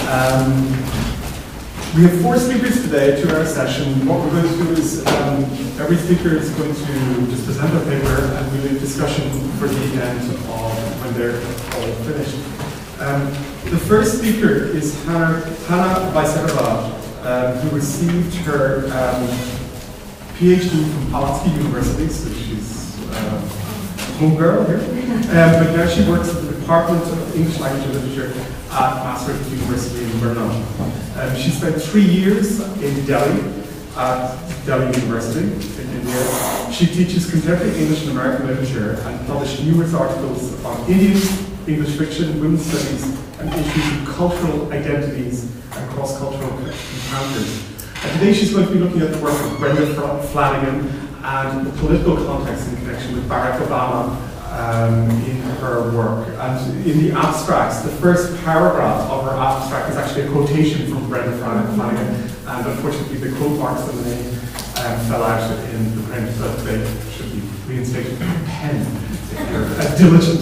We have 4 speakers today to our session. What we're going to do is every speaker is going to just present a paper and we'll have discussion for the end of when they're all finished. The first speaker is Hanna Weisserova, who received her PhD from Palatsky University, so she's homegirl here. But now she works at the Department of English Language and Literature at Maastricht University in Brno. She spent 3 years in Delhi at Delhi University in India. She teaches contemporary English and American literature and published numerous articles on Indian English fiction, women's studies, and issues of cultural identities and cross-cultural encounters. And today she's going to be looking at the work of Brenda Flanagan and the political context in connection with Barack Obama in her work. And in the abstracts, the first paragraph of her abstract is actually a quotation from Brenda Flanagan, and unfortunately the quote marks on the name fell out in the print, but they should be reinstated with a pen if you're a diligent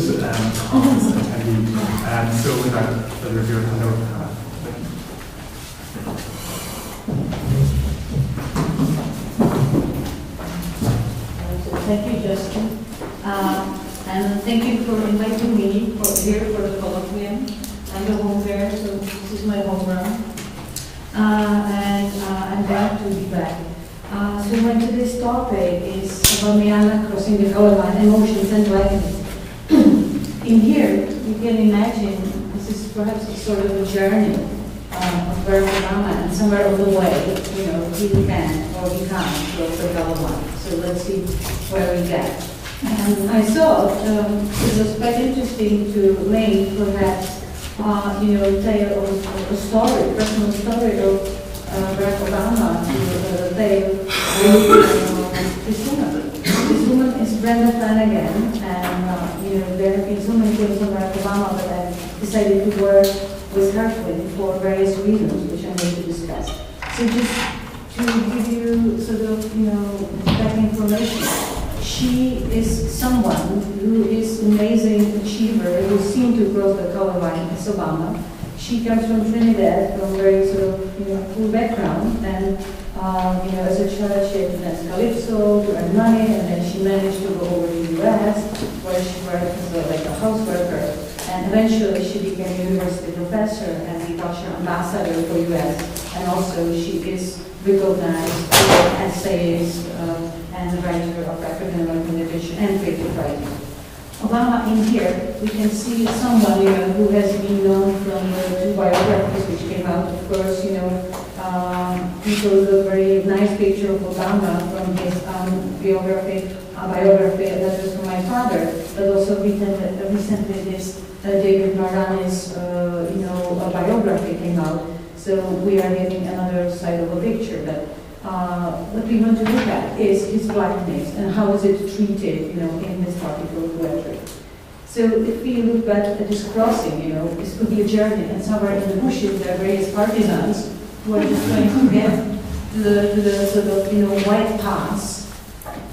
conference attendee. So without further ado, I'll hand over to Hanna. Thank you, Justin. And thank you for inviting me here for the colloquium. I'm the home bear, so this is my home ground. And I'm glad to be back. So my today's topic is about Myanmar crossing the color line, emotions and writings. In here, you can imagine this is perhaps a sort of a journey of Barack Obama, and somewhere on the way, you know, he can or he can't cross the color line. So let's see where we get. And I thought it was quite interesting to link perhaps, tale of a story, personal story of Barack Obama to the tale of this woman. This woman is Brenda Flanagan, and there have been so many things on Barack Obama, but I decided to work with her for various reasons, which I'm going to discuss. So just to give you sort of, back information. She is someone who is an amazing achiever who seemed to cross the color line as Obama. She comes from Trinidad, from a very sort of cool background, and as a child she had danced calypso to earn money, and then she managed to go over to the US, where she worked as like a houseworker, and eventually she became a university professor and the culture ambassador for US, and also she is recognized for essays and writer of African American literature and creative writing. Obama in here, we can see someone who has been known from the 2 biographies which came out. Of course, people with a very nice picture of Obama from his biography, Letters from My Father, but also recently this David Marani's, biography came out. So we are getting another side of a picture. But what we want to look at is his blackness and how is it treated, in this particular poetry. So if we look back at this crossing, this could be a journey, and somewhere in the bushes there are various partisans who are just trying to get to the sort of, white paths,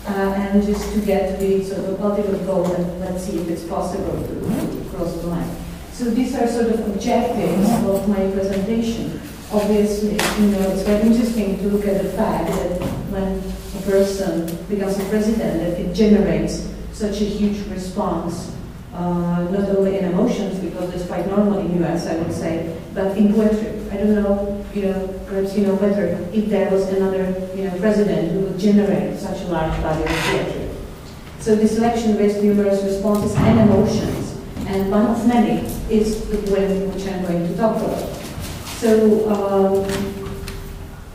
and just to get to the sort of ultimate goal, and let's see if it's possible to cross the line. So these are sort of objectives of my presentation. Obviously, it's very interesting to look at the fact that when a person becomes a president, that it generates such a huge response, not only in emotions, because it's quite normal in the US, I would say, but in poetry. I don't know, perhaps better if there was another, president who would generate such a large body of poetry. So this election raised numerous responses and emotions, and one of many is the poem which I'm going to talk about. So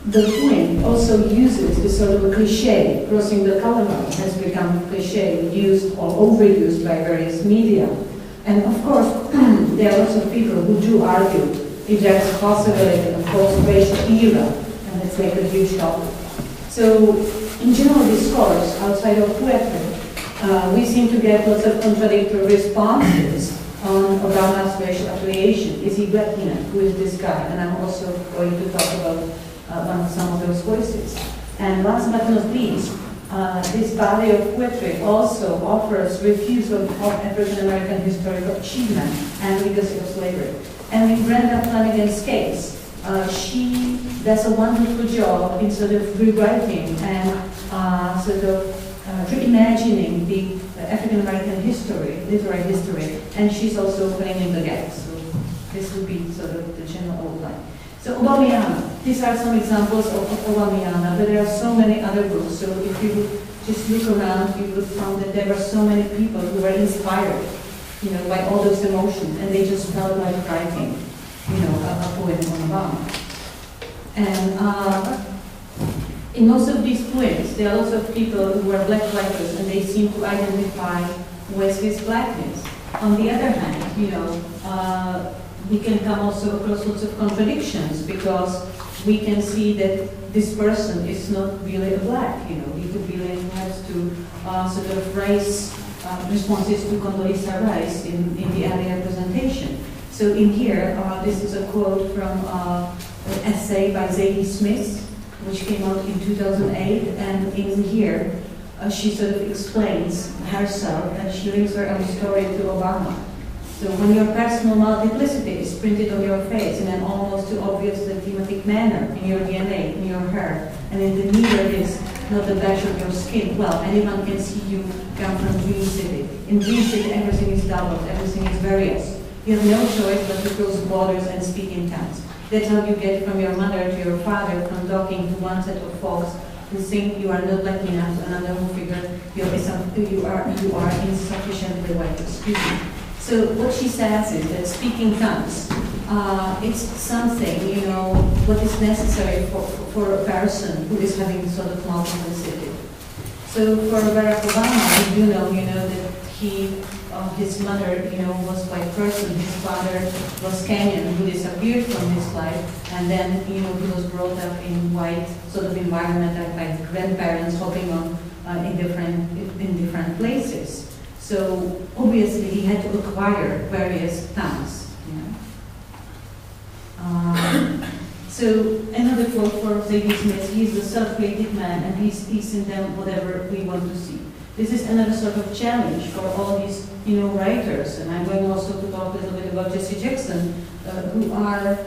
the poem also uses this sort of a cliche. Crossing the color line has become a cliche, used or overused by various media. And of course, there are lots of people who do argue if there's a possibility of post-racial era, and it's like a huge topic. So in general discourse, outside of poetry, we seem to get lots of contradictory responses on Obama's racial affiliation. Is he black enough? Who is this guy? And I'm also going to talk about some of those voices. And last but not least, this body of poetry also offers refusal of African American historical achievement and legacy of slavery. And in Brenda Flanagan's case, she does a wonderful job in sort of rewriting and sort of reimagining the African American history, literary history, and she's also filling in the gaps. So this would be sort of the general outline. So Obamiana, these are some examples of Obamiana, but there are so many other books. So if you would just look around, you would find that there were so many people who were inspired, you know, by all those emotions, and they just felt like writing, you know, a poem on Obama. And in most of these poems, there are lots of people who are black writers, and they seem to identify with his blackness. On the other hand, you know, we can come also across lots of contradictions, because we can see that this person is not really a black, you know. He could really have to sort of raise responses to Condoleezza Rice in the earlier presentation. So in here, this is a quote from an essay by Zadie Smith, which came out in 2008, and in here, she sort of explains herself, and she links her own story to Obama. So when your personal multiplicity is printed on your face in an almost too obviously thematic manner, in your DNA, in your hair, and in the mirror is not the badge of your skin, well, anyone can see you come from Dream City. In Dream City, everything is doubled, everything is various. You have no choice but to cross borders and speak in tongues. That's how you get from your mother to your father, from talking to one set of folks who think you are not black enough to another who figure you are insufficiently white. Excuse me. So what she says is that speaking tongues, it's something, you know, what is necessary for a person who is having sort of multiplicity. So for Barack Obama, we do know, you know, that his mother, you know, was a white person. His father was Kenyan, who disappeared from his life, and then, you know, he was brought up in white sort of environment, like grandparents hopping on in different places. So obviously he had to acquire various tongues. You know? So another quote for Zadie Smith: "He's a self-created man, and he sees in them whatever we want to see." This is another sort of challenge for all these, you know, writers, and I'm going also to talk a little bit about Jesse Jackson, who are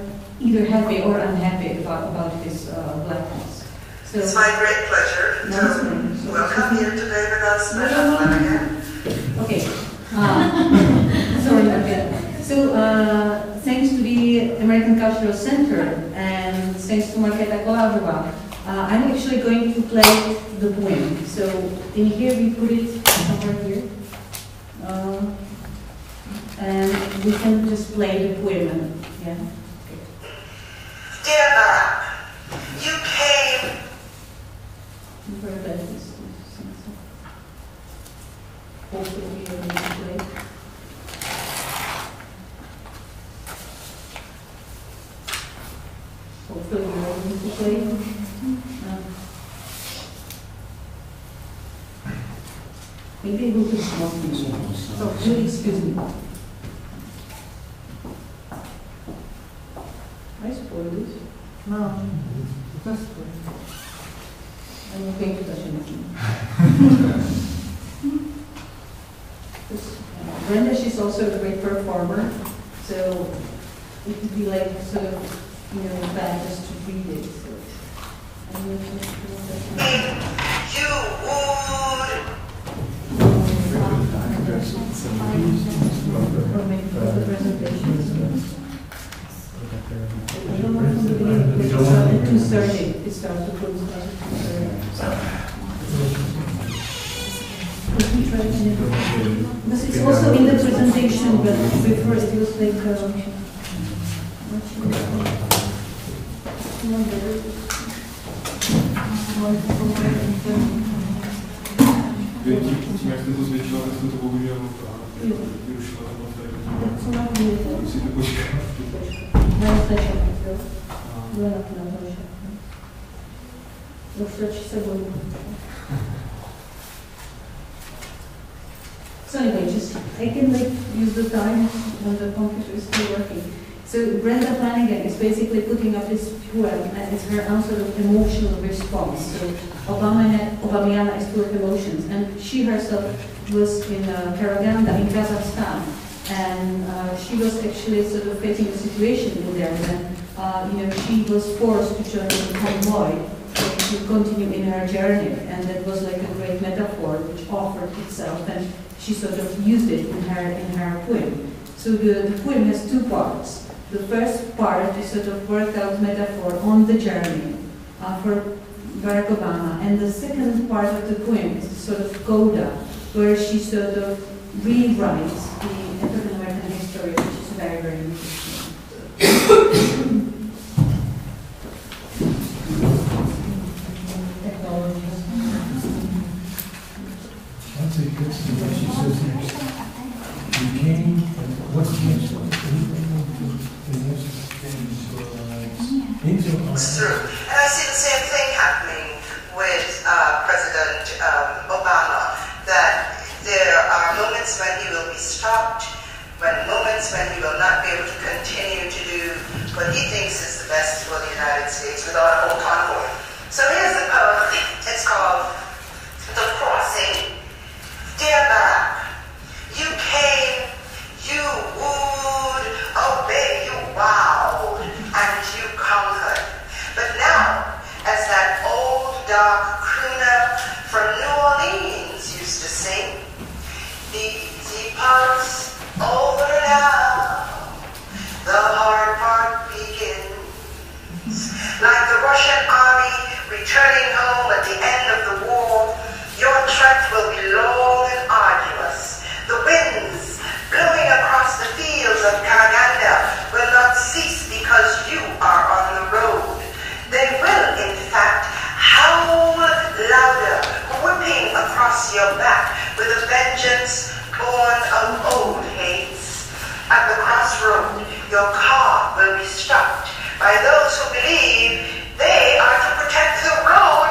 either happy or unhappy about his blackness. So, it's my great pleasure to welcome you today with us, Madam Flanagan. Okay. Sorry about that. So, thanks to the American Cultural Center and thanks to Marketa Kolarova, I'm actually going to play the poem. So, in here we put it somewhere here. And we can just play the poem. And, yeah. Okay. Dear Barack, you came. Where that is. Hopefully we are going to play. Hopefully we are going to play. Maybe we could stop this. So, please excuse me. I spoil this. No, just spoil. I'm not going to touch anything. Brenda, she's also a great performer, so it would be like sort of, you know, bad just to read it. So I'm going to You would. Or maybe for the presentations. I don't know from the beginning because it started 2:30. It started to close at 2:30. Because it's also in the presentation, but before it was like Tím, jak jste to zvětšila, tak jste to bohužel vyrušila tam tady. Musíte počkat. So anyway, just I can like use the time when the computer is still working. So Brenda Flanagan is basically putting up this poem as her own sort of emotional response. So Obamiana is full of emotions, and she herself was in Karaganda in Kazakhstan, And she was actually sort of facing a situation in there when she was forced to join the convoy to continue in her journey, and that was like a great metaphor which offered itself, and she sort of used it in her poem. So the poem has two parts. The first part is sort of worked out metaphor on the journey for Barack Obama, and the second part of the poem is sort of coda, where she sort of rewrites the African American history, which is very, very interesting. That's a good thing that she says next. You came, and what's the next one? It's true. And I see the same thing happening with President Obama, that there are moments when he will be stopped, moments when he will not be able to continue to do what he thinks is the best for the United States without a whole convoy. So here's the poem. It's called The Crossing. Dear Barack, you came, you wooed, obey, you wowed, and you conquered. But now, as that old dark crooner from New Orleans used to sing, the easy part's over now, the hard part begins. Like the Russian army returning home at the end of the war, your trek will be long and arduous. The winds blowing across the fields of Karaganda will not cease because you are on the road. They will, in fact, howl louder, whipping across your back with a vengeance born of old hates. At the crossroad, your car will be stopped by those who believe they are to protect the road.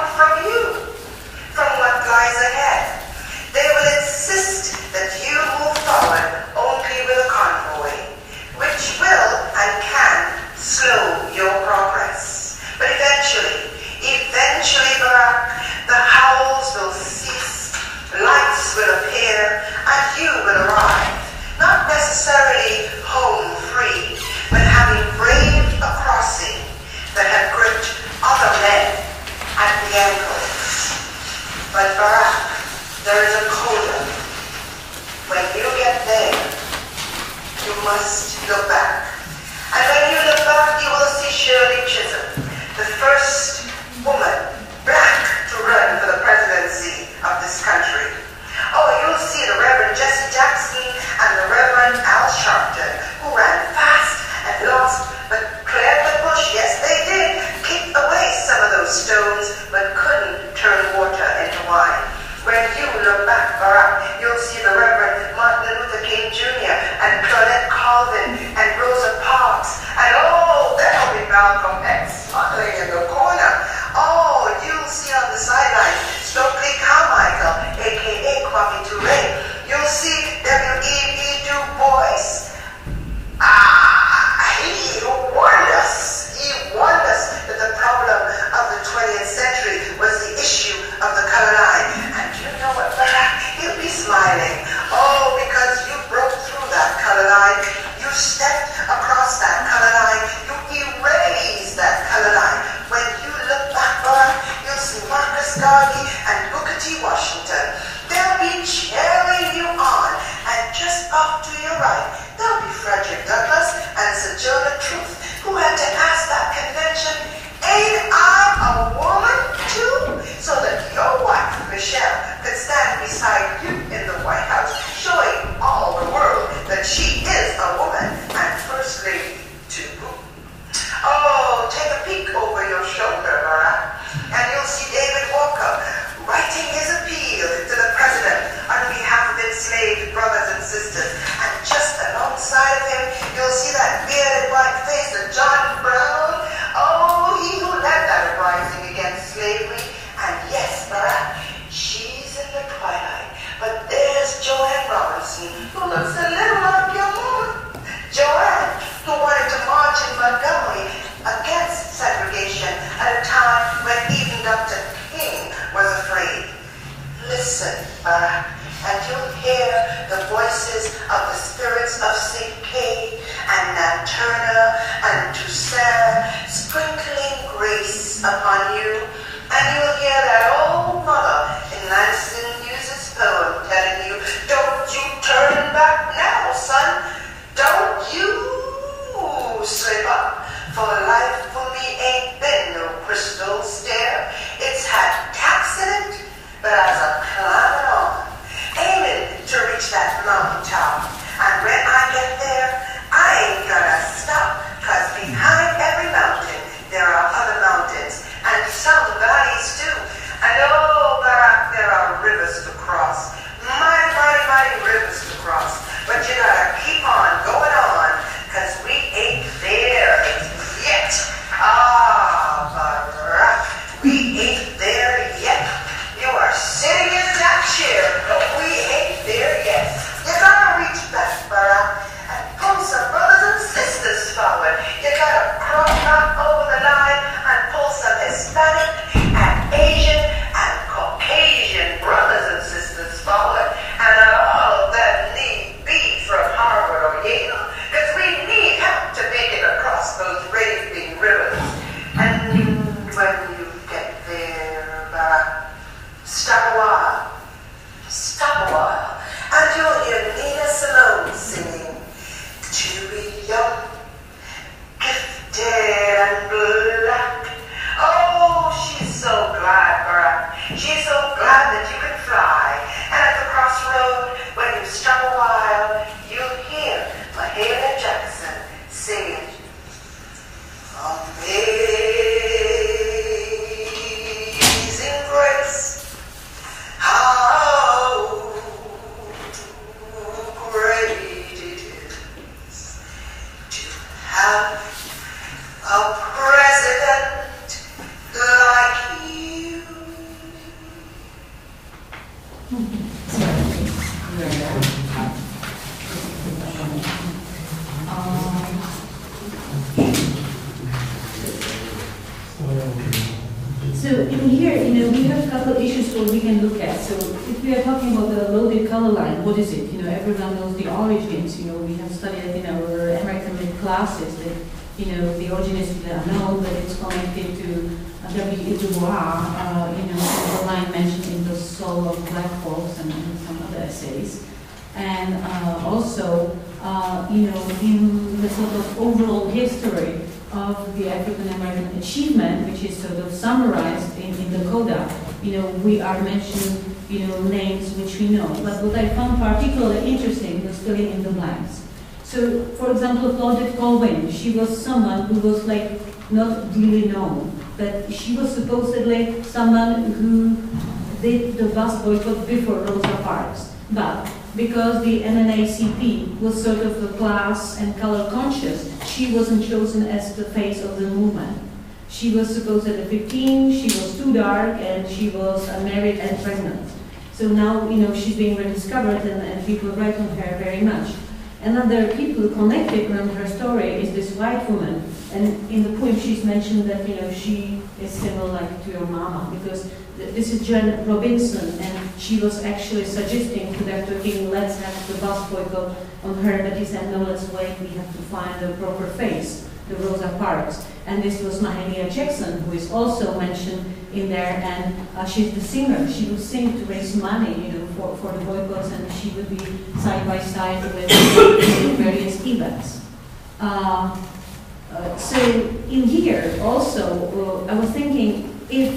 For life for me ain't been no crystal stair. It's had taps in it, but as I'm climbing on, aiming to reach that mountaintop. And when I get there, I ain't gonna stop, 'cause behind every mountain, there are other mountains, and some valleys too. And oh, Barack, there are rivers to cross. Mighty, mighty, mighty rivers to cross. But you gotta keep on going on, 'cause we ain't there yet. Ah, Barack, we ain't there yet. You are sitting in that chair, but we ain't there yet. You gotta reach back, Barack, and pull some brothers and sisters forward. You gotta cross back over the line and pull some Hispanic and Asian and Caucasian brothers and sisters forward. And all of them need be from Harvard or Yale, because we need help to make it across those raging rivers. And when you get there, Barack, stop a while. Stop a while. And you'll hear Nina Simone singing, "To be young, gifted and black." Oh, she's so glad, Barack. She's so glad that you can fly. And at the crossroad, when you stop a while, you'll hear Mahalia Jackson singing, "Amazing Grace, how great it is to have a president like you." So in here, we have a couple issues what we can look at. So if we are talking about the loaded color line, what is it? Everyone knows the origins. We have studied it in our American lit classes that, the origin is unknown, but it's connected to W.E. Du Bois, the line mentioned in The Soul of Black Folks and some other essays. And also, in the sort of overall history of the African American achievement, which is sort of summarized in the Coda, we are mentioning, names which we know. But what I found particularly interesting was filling in the blanks. So, for example, Claudette Colvin, she was someone who was not really known, but she was supposedly someone who did the bus boycott before Rosa Parks. But because the NAACP was sort of a class and color conscious, she wasn't chosen as the face of the movement. She was supposedly 15, she was too dark, and she was married and pregnant. So now, she's being rediscovered, and people write on her very much. Another people connected around her story is this white woman. And in the poem, she's mentioned that, she is similar to your mama, because this is Jen Robinson, and she was actually suggesting to Dr. King, let's have the bus boycott on her, but he said, no, let's wait, we have to find the proper face, the Rosa Parks. And this was Mahalia Jackson, who is also mentioned in there, and she's the singer. She would sing to raise money, for the boycotts, and she would be side by side with various events. So in here also, I was thinking if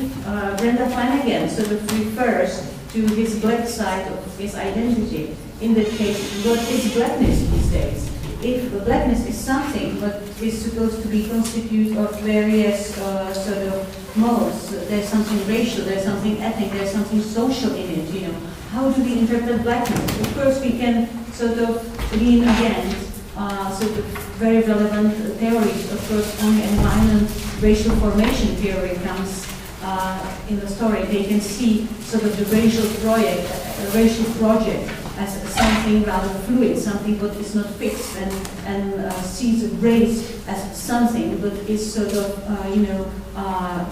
Brenda Flanagan sort of refers to his black side of his identity, in that case, what is blackness these days? If blackness is something what is supposed to be constituted of various sort of modes, there's something racial, there's something ethnic, there's something social in it, How do we interpret blackness? Of course, we can sort of lean against sort of very relevant theories. Of course, only an violent racial formation theory comes in the story. They can see sort of the racial project as something rather fluid, something that is not fixed, and sees race as something that is sort of,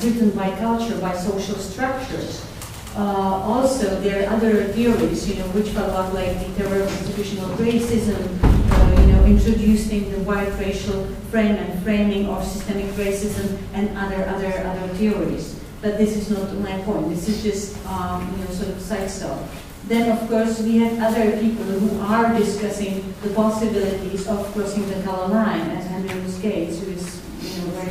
written by culture, by social structures. Also, there are other theories, which follow up, like the theory of institutional racism, introducing the white racial frame and framing of systemic racism, and other theories. But this is not my point. This is just, sort of side stuff. Then, of course, we have other people who are discussing the possibilities of crossing the color line, as Henry Gates, who is,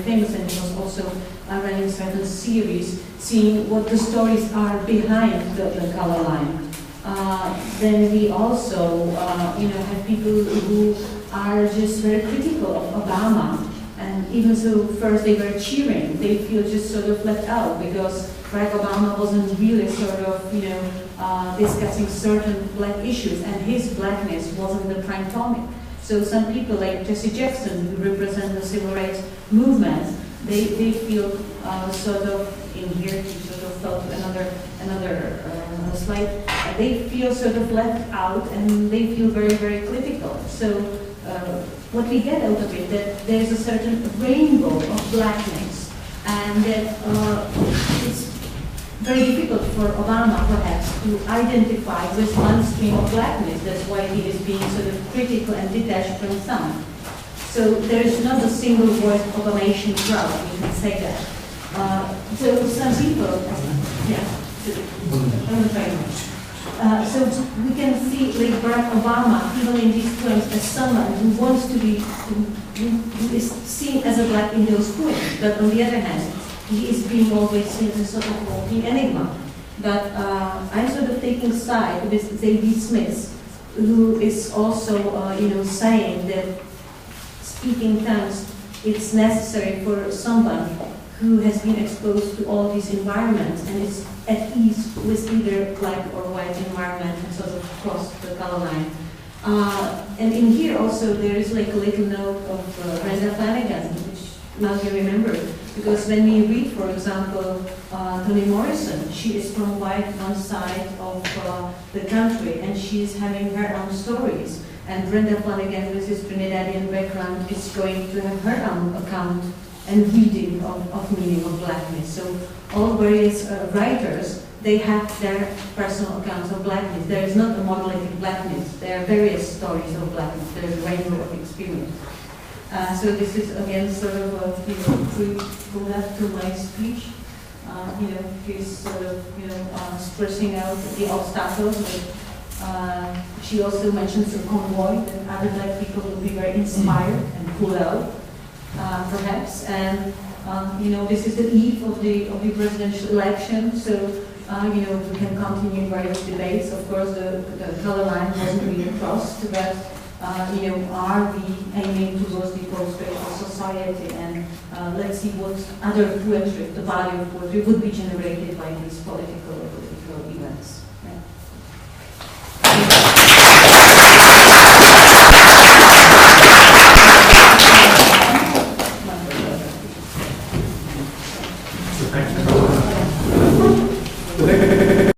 famous, and he was also running certain series, seeing what the stories are behind the color line. Then we also, have people who are just very critical of Obama, and even so, first they were cheering. They feel just sort of left out because Barack Obama wasn't really sort of, discussing certain black issues, and his blackness wasn't the prime topic. So some people like Jesse Jackson, who represent the civil rights movement, they feel sort of in here, to sort of felt another slide. They feel sort of left out, and they feel very, very critical. So what we get out of it, that there's a certain rainbow of blackness, and that it's very difficult for Obama, perhaps, to identify with one stream of blackness. That's why he is being sort of critical and detached from some. So there's not a single voice of a nation crowd, we can say that. So some people, so we can see like Barack Obama, even in these terms, as someone who wants to be, who is seen as a black in those points, but on the other hand, he is being always seen as a sort of walking enigma. But I'm sort of taking side with Zadie Smith, who is also, saying that speaking tongues, it's necessary for someone who has been exposed to all these environments and is at ease with either black or white environment and sort of cross the color line. And in here also there is like a little note of Brenda Flanagan, which now you remember, because when we read, for example, Toni Morrison, she is from one side of the country, and she is having her own stories. And Brenda Flanagan, with his Trinidadian background, is going to have her own account and reading of meaning of blackness. So all various writers, they have their personal accounts of blackness. There is not a monolithic blackness. There are various stories of blackness. There is a rainbow of experience. So this is again sort of a pre-pull-up to my speech. He's sort of stressing out the obstacles. But, she also mentions the convoy, that other black people will be very inspired and pull out, perhaps. And this is the eve of the presidential election. So we can continue various debates. Of course, the color line wasn't really crossed, but. Are we aiming towards the post-racial society? And let's see what other poetry, the value of poetry, would be generated by these political events. Yeah. So thank you.